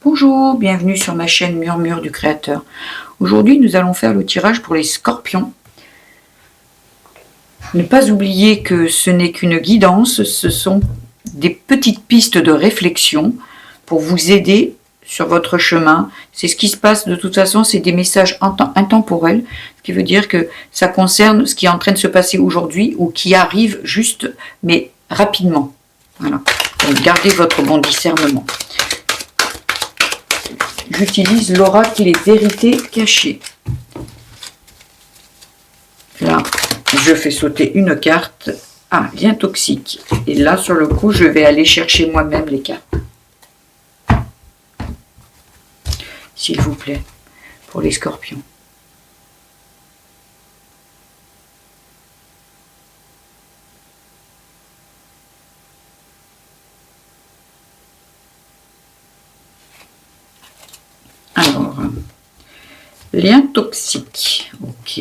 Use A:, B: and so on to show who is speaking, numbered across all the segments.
A: Bonjour, bienvenue sur ma chaîne Murmure du Créateur. Aujourd'hui, nous allons faire le tirage pour les scorpions. Ne pas oublier que ce n'est qu'une guidance, ce sont des petites pistes de réflexion pour vous aider sur votre chemin. C'est ce qui se passe de toute façon, c'est des messages intemporels, ce qui veut dire que ça concerne ce qui est en train de se passer aujourd'hui ou qui arrive juste, mais rapidement. Voilà. Donc, gardez votre bon discernement. J'utilise l'oracle Les Vérités Cachées. Là, je fais sauter une carte. Ah, lien toxique. Et là, sur le coup, je vais aller chercher moi-même les cartes. S'il vous plaît, pour les scorpions. Alors, lien toxique, ok.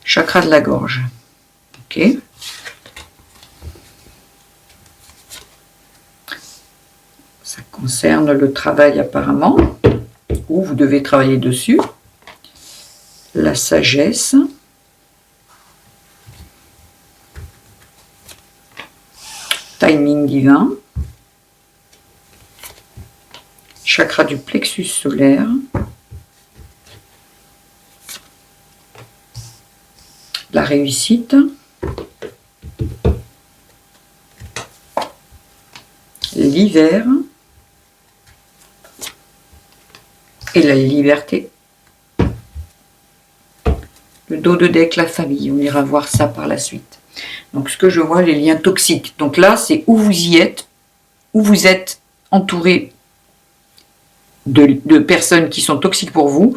A: Chakra de la gorge, ok. Ça concerne le travail apparemment, ou vous devez travailler dessus. La sagesse. Timing divin. Chakra du plexus solaire. La réussite. L'hiver. Et la liberté. Le dos de deck, la famille. On ira voir ça par la suite. Donc, ce que je vois, les liens toxiques. Donc là, c'est où vous y êtes, où vous êtes entouré de personnes qui sont toxiques pour vous,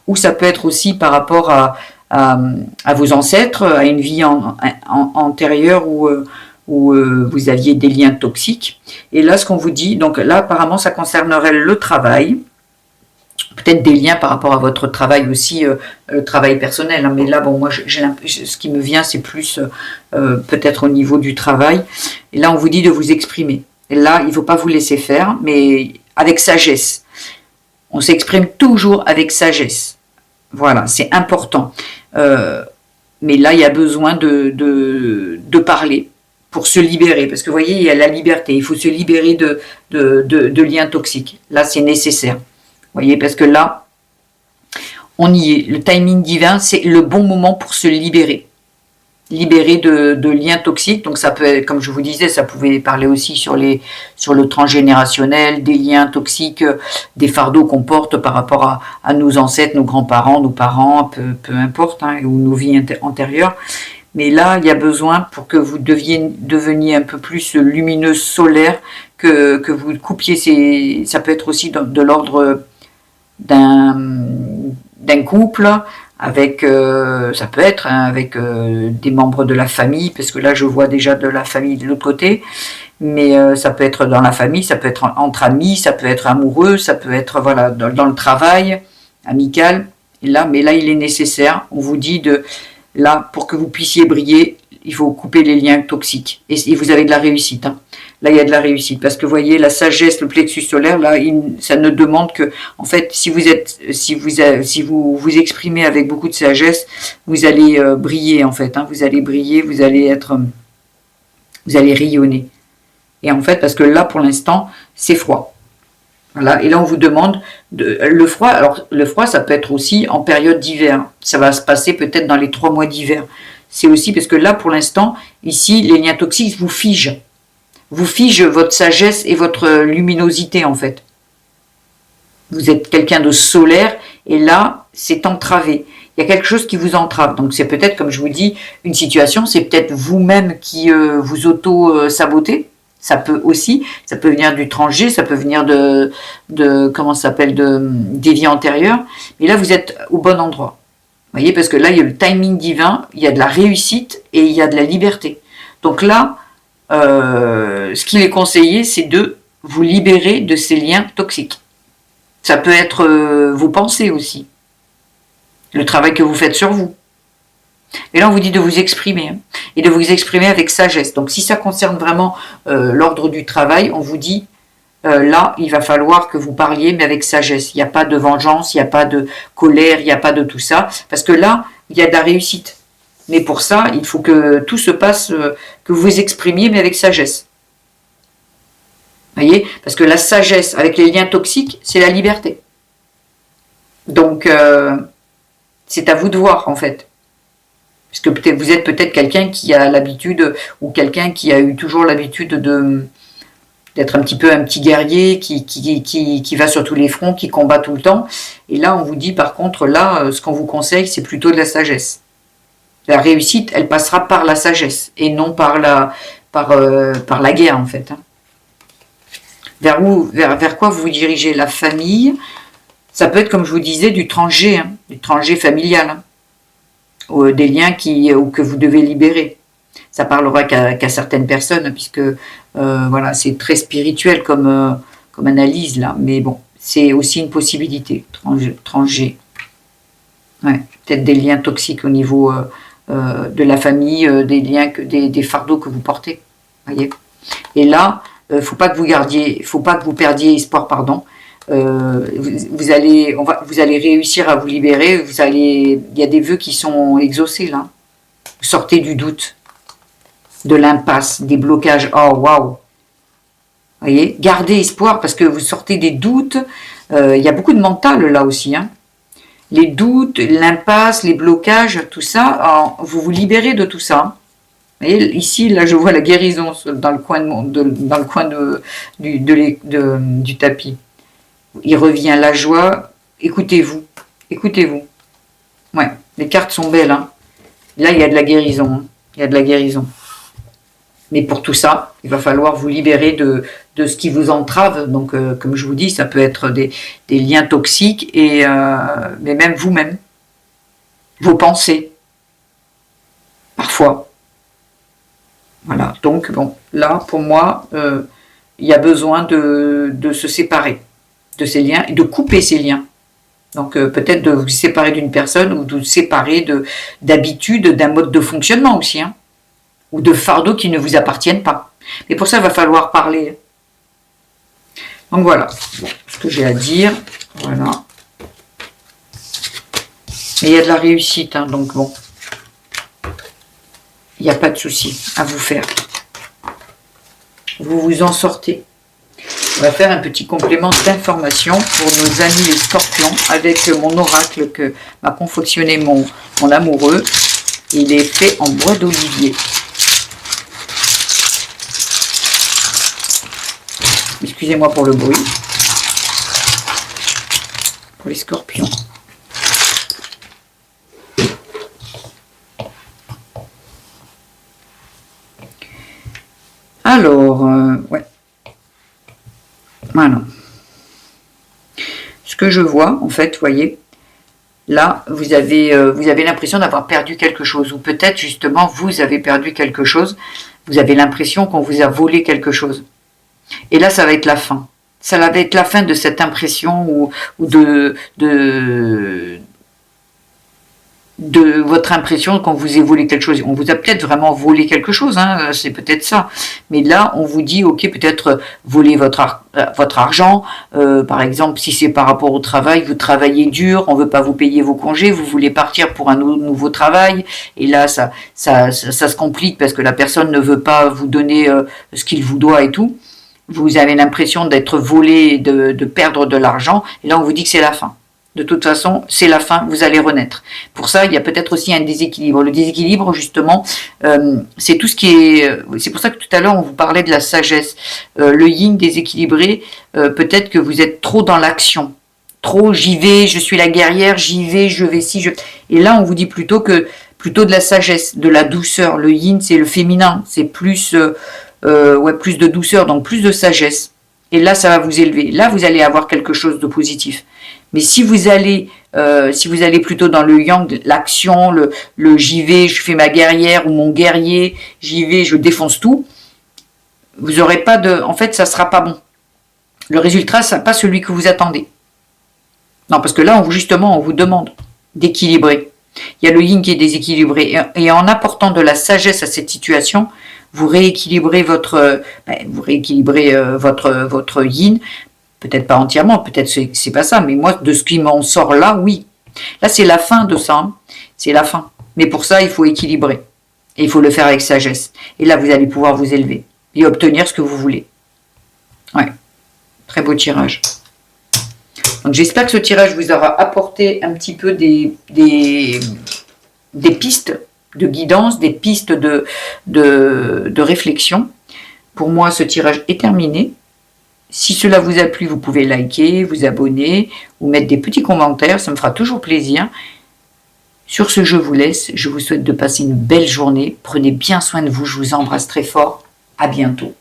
A: ou ça peut être aussi par rapport à vos ancêtres, à une vie antérieure où vous aviez des liens toxiques. Et là, ce qu'on vous dit, donc là, apparemment, ça concernerait le travail, peut-être des liens par rapport à votre travail aussi, le travail personnel. Hein, mais là, bon, moi, ce qui me vient, c'est plus peut-être au niveau du travail. Et là, on vous dit de vous exprimer. Et là, il ne faut pas vous laisser faire, mais avec sagesse. On s'exprime toujours avec sagesse. Voilà, c'est important. Mais là, il y a besoin de parler pour se libérer. Parce que vous voyez, il y a la liberté. Il faut se libérer de liens toxiques. Là, c'est nécessaire. Vous voyez, parce que là, on y est. Le timing divin, c'est le bon moment pour se libérer. Libérer de liens toxiques. Donc, ça peut être, comme je vous disais, ça pouvait parler aussi sur le transgénérationnel, des liens toxiques, des fardeaux qu'on porte par rapport à nos ancêtres, nos grands-parents, nos parents, peu importe, hein, ou nos vies antérieures. Mais là, il y a besoin pour que vous deveniez un peu plus lumineux, solaire, que vous coupiez ça peut être aussi de l'ordre d'un couple, avec, ça peut être hein, avec des membres de la famille, parce que là je vois déjà de la famille de l'autre côté, mais ça peut être dans la famille, ça peut être entre amis, ça peut être amoureux, ça peut être voilà dans le travail, amical. Et là, mais là il est nécessaire, on vous dit là pour que vous puissiez briller, il faut couper les liens toxiques. Et vous avez de la réussite. Hein. Là, il y a de la réussite. Parce que vous voyez, la sagesse, le plexus solaire, là, ça ne demande que, en fait, si vous vous exprimez avec beaucoup de sagesse, vous allez briller, en fait. Hein. Vous allez briller, vous allez rayonner. Et en fait, parce que là, pour l'instant, c'est froid. Voilà. Et là, on vous demande le froid. Alors, le froid, ça peut être aussi en période d'hiver. Ça va se passer peut-être dans les 3 mois d'hiver. C'est aussi parce que là, pour l'instant, ici, les liens toxiques vous figent. Vous figent votre sagesse et votre luminosité, en fait. Vous êtes quelqu'un de solaire, et là, c'est entravé. Il y a quelque chose qui vous entrave. Donc, c'est peut-être, comme je vous dis, une situation, c'est peut-être vous-même qui vous auto-sabotez. Ça peut aussi, ça peut venir du transgé, ça peut venir comment ça s'appelle, des vies antérieures. Mais là, vous êtes au bon endroit. Vous voyez, parce que là, il y a le timing divin, il y a de la réussite et il y a de la liberté. Donc là, ce qu'il est conseillé, c'est de vous libérer de ces liens toxiques. Ça peut être vos pensées aussi, le travail que vous faites sur vous. Et là, on vous dit de vous exprimer, hein, et de vous exprimer avec sagesse. Donc, si ça concerne vraiment l'ordre du travail, on vous dit là, il va falloir que vous parliez, mais avec sagesse. Il n'y a pas de vengeance, il n'y a pas de colère, il n'y a pas de tout ça. Parce que là, il y a de la réussite. Mais pour ça, il faut que tout se passe, que vous vous exprimiez, mais avec sagesse. Vous voyez? Parce que la sagesse, avec les liens toxiques, c'est la liberté. Donc, c'est à vous de voir, en fait. Parce que peut-être vous êtes peut-être quelqu'un qui a l'habitude, ou quelqu'un qui a eu toujours l'habitude d'être un petit peu un petit guerrier, qui va sur tous les fronts, qui combat tout le temps. Et là, on vous dit, par contre, là, ce qu'on vous conseille, c'est plutôt de la sagesse. La réussite, elle passera par la sagesse, et non par la guerre, en fait. Vers quoi vous vous dirigez? La famille, ça peut être, comme je vous disais, du transgé, du transgé familial, des liens que vous devez libérer. Ça parlera qu'à certaines personnes, puisque voilà, c'est très spirituel comme analyse, là. Mais bon, c'est aussi une possibilité, transgé. Ouais, peut-être des liens toxiques au niveau de la famille, des liens, des fardeaux que vous portez. Voyez. Et là, faut pas que vous perdiez espoir, pardon. Vous allez réussir à vous libérer. Il y a des vœux qui sont exaucés là. Vous sortez du doute, de l'impasse, des blocages. Oh waouh! Voyez, gardez espoir parce que vous sortez des doutes. Il y a beaucoup de mental là aussi. Les doutes, l'impasse, les blocages, tout ça. Vous vous libérez de tout ça. Vous voyez, ici, là, je vois la guérison dans le coin, du tapis. Il revient la joie. Écoutez-vous. Écoutez-vous. Ouais, les cartes sont belles. Là, il y a de la guérison. Il y a de la guérison. Mais pour tout ça, il va falloir vous libérer de ce qui vous entrave. Donc, comme je vous dis, ça peut être des liens toxiques, mais même vous-même. Vos pensées. Parfois. Voilà, donc bon, là, pour moi, il y a besoin de se séparer de ces liens et de couper ces liens. Donc peut-être de vous séparer d'une personne ou de vous séparer d'habitudes, d'un mode de fonctionnement aussi, ou de fardeaux qui ne vous appartiennent pas. Mais pour ça, il va falloir parler. Donc voilà, bon, ce que j'ai à dire, voilà. Et il y a de la réussite, donc bon. Il n'y a pas de souci à vous faire. Vous vous en sortez. On va faire un petit complément d'information pour nos amis les scorpions avec mon oracle que m'a confectionné mon amoureux. Il est fait en bois d'olivier. Excusez-moi pour le bruit. Pour les scorpions. Alors, ouais. Voilà. Ce que je vois, en fait, vous voyez, là, vous avez l'impression d'avoir perdu quelque chose. Ou peut-être, justement, vous avez perdu quelque chose. Vous avez l'impression qu'on vous a volé quelque chose. Et là, ça va être la fin. Ça va être la fin de cette impression ou de votre impression qu'on vous ait volé quelque chose. On vous a peut-être vraiment volé quelque chose, c'est peut-être ça. Mais là, on vous dit, ok, peut-être voler votre argent. Par exemple, si c'est par rapport au travail, vous travaillez dur, on veut pas vous payer vos congés, vous voulez partir pour un nouveau travail. Et là, ça se complique parce que la personne ne veut pas vous donner ce qu'il vous doit et tout. Vous avez l'impression d'être volé, de perdre de l'argent. Et là, on vous dit que c'est la fin. De toute façon, c'est la fin, vous allez renaître. Pour ça, il y a peut-être aussi un déséquilibre. Le déséquilibre, justement, c'est tout ce qui est... C'est pour ça que tout à l'heure, on vous parlait de la sagesse. Le yin déséquilibré, peut-être que vous êtes trop dans l'action. Trop, j'y vais, je suis la guerrière, j'y vais, je vais ci, je... Et là, on vous dit plutôt de la sagesse, de la douceur. Le yin, c'est le féminin, c'est plus, plus de douceur, donc plus de sagesse. Et là, ça va vous élever. Là, vous allez avoir quelque chose de positif. Mais si vous allez plutôt dans le yang, l'action, le j'y vais, je fais ma guerrière ou mon guerrier, j'y vais, je défonce tout, vous aurez pas de... En fait, ça sera pas bon. Le résultat, c'est pas celui que vous attendez. Non, parce que là, on vous demande d'équilibrer. Il y a le yin qui est déséquilibré. Et en apportant de la sagesse à cette situation, vous rééquilibrez votre votre yin, peut-être pas entièrement, peut-être c'est pas ça, mais moi de ce qui m'en sort là, oui. Là c'est la fin de ça, hein. C'est la fin. Mais pour ça il faut équilibrer et il faut le faire avec sagesse. Et là vous allez pouvoir vous élever et obtenir ce que vous voulez. Ouais, très beau tirage. Donc j'espère que ce tirage vous aura apporté un petit peu des pistes de guidance, des pistes de réflexion. Pour moi, ce tirage est terminé. Si cela vous a plu, vous pouvez liker, vous abonner ou mettre des petits commentaires, ça me fera toujours plaisir. Sur ce, je vous laisse. Je vous souhaite de passer une belle journée. Prenez bien soin de vous. Je vous embrasse très fort. À bientôt.